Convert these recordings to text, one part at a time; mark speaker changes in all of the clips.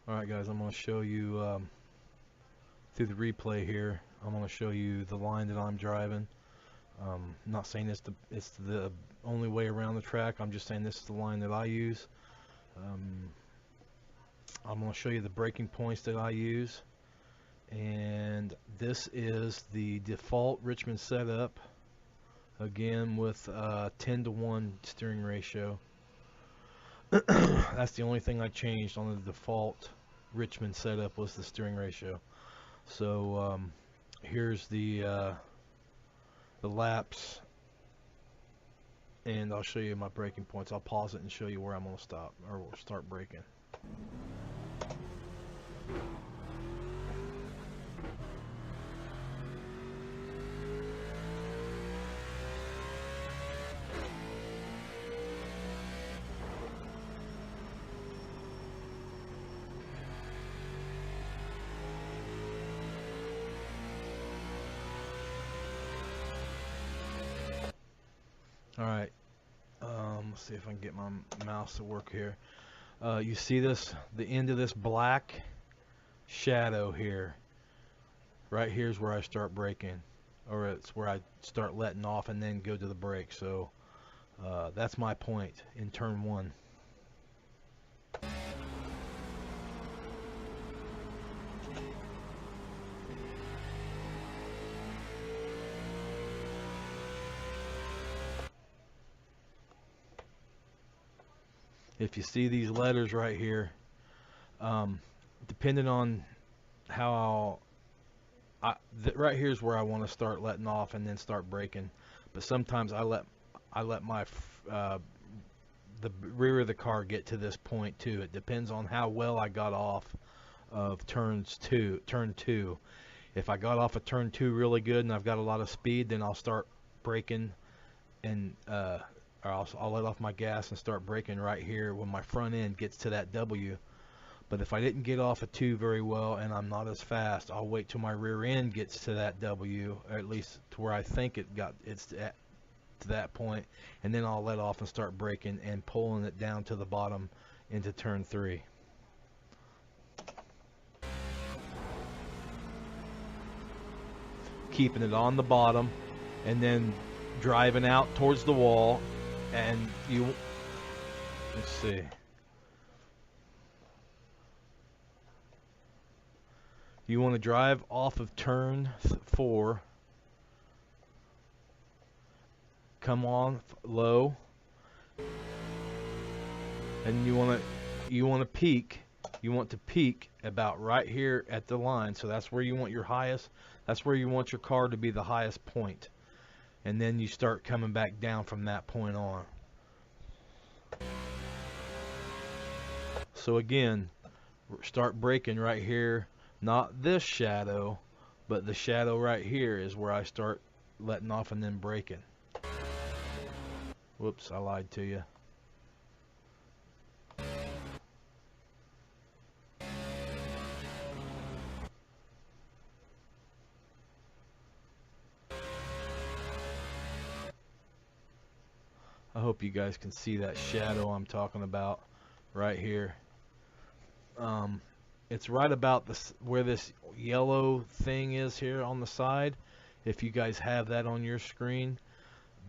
Speaker 1: Alright guys, I'm going to show you through the replay here. I'm going to show you the line that I'm driving. I'm not saying it's the only way around the track. I'm just saying this is the line that I use. I'm going to show you the braking points that I use. And this is the default Richmond setup. Again with 10-to-1 steering ratio. That's the only thing I changed on the default Richmond setup was the steering ratio. So here's the laps, and I'll show you my braking points. I'll pause it and show you where I'm going to stop or start braking. Alright, let's see if I can get my mouse to work here. You see this, the end of this black shadow here. Right here's where I start braking, or it's where I start letting off and then go to the brake. So that's my point in turn 1. If you see these letters right here, depending on how right here's where I want to start letting off and then start braking. But sometimes I let my the rear of the car get to this point too. It depends on how well I got off of turn 2. If I got off of turn 2 really good and I've got a lot of speed, then I'll start braking and or I'll let off my gas and start braking right here when my front end gets to that W. But if I didn't get off of 2 very well and I'm not as fast, I'll wait till my rear end gets to that W, or at least to where I think it's at to that point, and then I'll let off and start braking and pulling it down to the bottom into turn 3. Keeping it on the bottom and then driving out towards the wall, and let's see. You want to drive off of turn 4, come on low, and you want to peak. You want to peak about right here at the line. So that's where you want your highest. That's where you want your car to be the highest point. And then you start coming back down from that point on. So again, start braking right here. Not this shadow, but the shadow right here is where I start letting off and then braking. Whoops, I lied to you. I hope you guys can see that shadow I'm talking about right here. It's right about this where this yellow thing is here on the side, if you guys have that on your screen.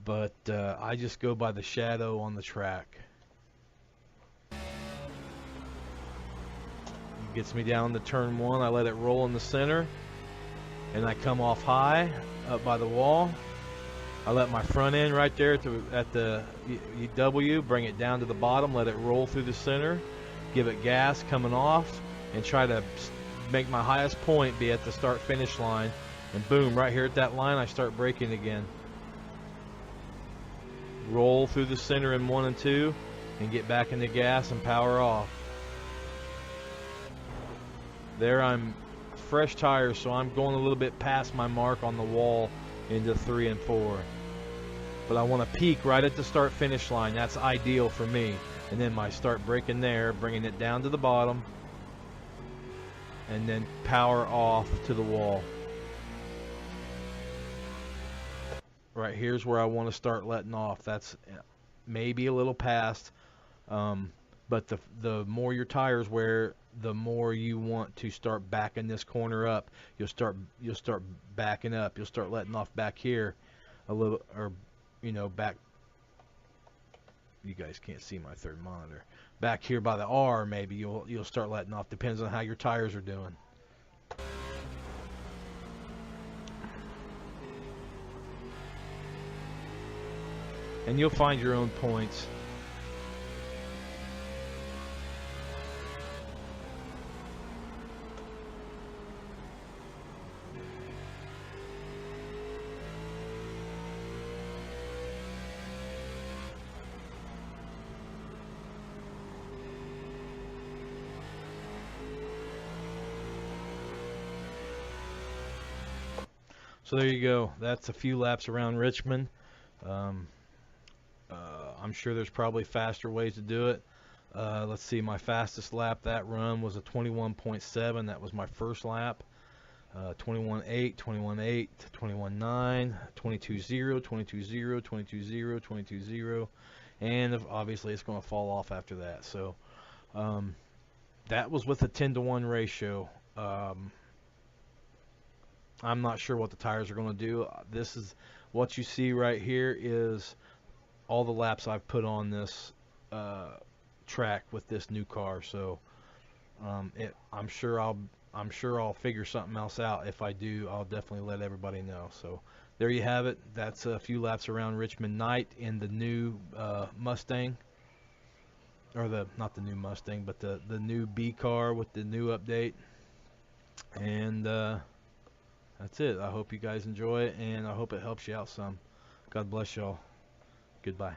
Speaker 1: But I just go by the shadow on the track. It gets me down to turn 1. I let it roll in the center, and I come off high up by the wall. I let my front end right there at the W, bring it down to the bottom, let it roll through the center, give it gas coming off, and try to make my highest point be at the start finish line, and boom, right here at that line I start braking again. Roll through the center in 1 and 2 and get back into gas and power off. There I'm fresh tires, so I'm going a little bit past my mark on the wall into 3 and 4. But I want to peak right at the start finish line. That's ideal for me. And then I start braking there, bringing it down to the bottom, and then power off to the wall. Right here's where I want to start letting off. That's maybe a little past. But the more your tires wear, the more you want to start backing this corner up. You'll start backing up. You'll start letting off back here a little, or back. You guys can't see my third monitor. Back here by the R, maybe you'll start letting off. Depends on how your tires are doing. And you'll find your own points. So there you go. That's a few laps around Richmond. Um, I'm sure there's probably faster ways to do it. Let's see, my fastest lap that run was a 21.7. That was my first lap. 21.8, 21.8, 21.9, 22.0, 22.0, 22.0, 22.0, and obviously it's going to fall off after that. So that was with a 10-to-1 ratio. I'm not sure what the tires are going to do. This is what you see right here is all the laps I've put on this track with this new car. So I'm sure I'll figure something else out. If I do, I'll definitely let everybody know. So there you have it. That's a few laps around Richmond night in the new Mustang, or not the new Mustang, but the new B car with the new update. And that's it. I hope you guys enjoy it, and I hope it helps you out some. God bless y'all. Goodbye.